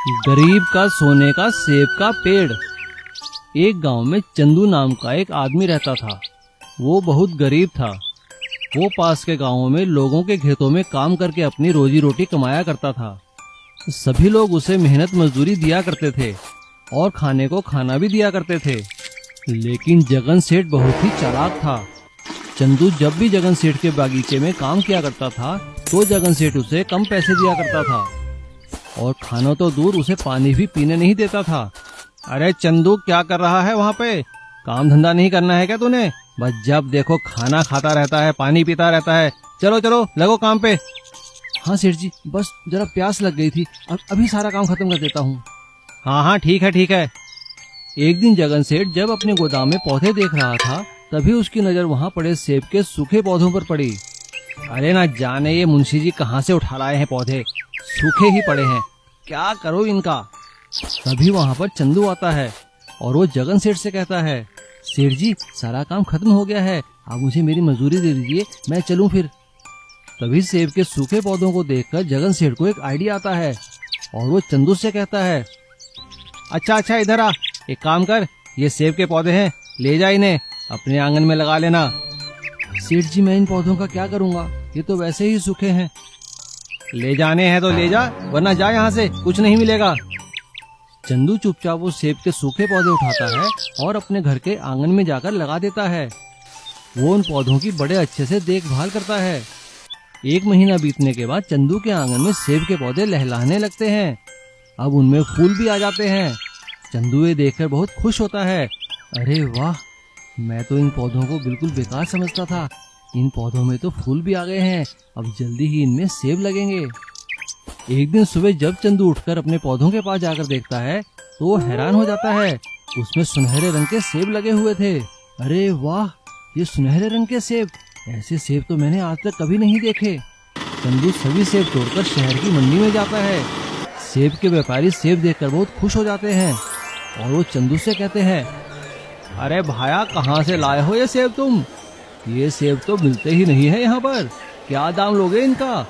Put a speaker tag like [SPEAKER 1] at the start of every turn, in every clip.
[SPEAKER 1] गरीब का सोने का सेब का पेड़। एक गांव में चंदू नाम का एक आदमी रहता था। वो बहुत गरीब था। वो पास के गांवों में लोगों के खेतों में काम करके अपनी रोजी रोटी कमाया करता था। सभी लोग उसे मेहनत मजदूरी दिया करते थे और खाने को खाना भी दिया करते थे। लेकिन जगन सेठ बहुत ही चालाक था। चंदू जब भी जगन सेठ के बागीचे में काम किया करता था तो जगन सेठ उसे कम पैसे दिया करता था और खाना तो दूर, उसे पानी भी पीने नहीं देता था। अरे चंदू, क्या कर रहा है वहाँ पे? काम धंधा नहीं करना है क्या तूने? बस जब देखो खाना खाता रहता है, पानी पीता रहता है। चलो चलो लगो काम पे। हाँ सेठ जी, बस जरा प्यास लग गई थी, अभी सारा काम खत्म कर देता हूँ। हाँ हाँ ठीक है ठीक है। एक दिन जगन सेठ जब अपने गोदाम में पौधे देख रहा था तभी उसकी नजर वहाँ पड़े सेब के सूखे पौधों पर पड़ी। अरे ना जाने ये मुंशी जी कहाँ से उठा लाए हैं पौधे, सूखे ही पड़े हैं, क्या करो इनका। तभी वहाँ पर चंदू आता है और वो जगन सेठ से कहता है, सेठ जी सारा काम खत्म हो गया है, आप मुझे मेरी मजदूरी दे दीजिए, मैं चलूं फिर। तभी सेब के सूखे पौधों को देखकर जगन सेठ को एक आइडिया आता है और वो चंदू से कहता है, अच्छा इधर आ, एक काम कर, ये सेब के पौधे हैं, ले जा इन्हें अपने आंगन में लगा लेना। सेठ जी मैं इन पौधों का क्या करूँगा, ये तो वैसे ही सूखे हैं। ले जाने हैं तो ले जा, वरना जा यहाँ से, कुछ नहीं मिलेगा। चंदू चुपचाप वो सेब के सूखे पौधे उठाता है और अपने घर के आंगन में जाकर लगा देता है। वो उन पौधों की बड़े अच्छे से देखभाल करता है। 1 महीना बीतने के बाद चंदू के आंगन में सेब के पौधे लहलहाने लगते हैं। अब उनमें फूल भी आ जाते हैं। चंदू ये देखकर बहुत खुश होता है। अरे वाह, मैं तो इन पौधों को बिल्कुल बेकार समझता था, इन पौधों में तो फूल भी आ गए हैं, अब जल्दी ही इनमें सेब लगेंगे। एक दिन सुबह जब चंदू उठकर अपने पौधों के पास जाकर देखता है तो वो हैरान हो जाता है, उसमें सुनहरे रंग के सेब लगे हुए थे। अरे वाह, ये सुनहरे रंग के सेब, ऐसे सेब तो मैंने आज तक कभी नहीं देखे। चंदू सभी सेब तोड़कर शहर की मंडी में जाता है। सेब के व्यापारी सेब देखकर बहुत खुश हो जाते हैं और वो चंदू से कहते हैं, अरे भाया कहाँ से लाए हो ये सेब तुम? ये सेब तो मिलते ही नहीं है यहाँ पर, क्या दाम लोगे इनका?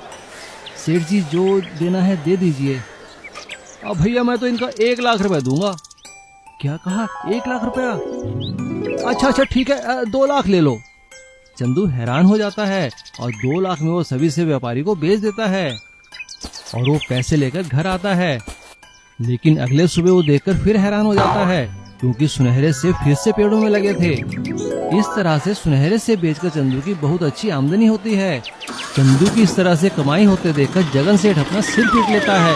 [SPEAKER 1] सेठ जी जो देना है दे दीजिए। अब भैया मैं तो इनका 1 लाख रुपए दूंगा। क्या कहा, 1 लाख रुपया? अच्छा ठीक है, 2 लाख ले लो। चंदू हैरान हो जाता है और 2 लाख में वो सभी से व्यापारी को बेच देता है और वो पैसे लेकर घर आता है। लेकिन अगले सुबह वो देखकर फिर हैरान हो जाता है क्योंकि सुनहरे सेब फिर से पेड़ों में लगे थे। इस तरह से सुनहरे सेब बेचकर चंदू की बहुत अच्छी आमदनी होती है। चंदू की इस तरह से कमाई होते देखकर जगन सेठ अपना सिर पीट लेता है।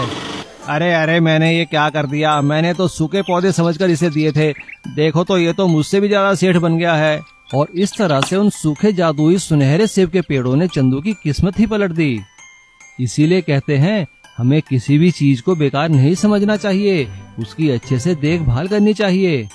[SPEAKER 1] अरे मैंने ये क्या कर दिया, मैंने तो सूखे पौधे समझकर इसे दिए थे, देखो तो ये तो मुझसे भी ज्यादा सेठ बन गया है। और इस तरह से उन सूखे जादुई सुनहरे सेब के पेड़ों ने चंदू की किस्मत ही पलट दी। इसीलिए कहते हैं हमें किसी भी चीज को बेकार नहीं समझना चाहिए, उसकी अच्छे से देखभाल करनी चाहिए।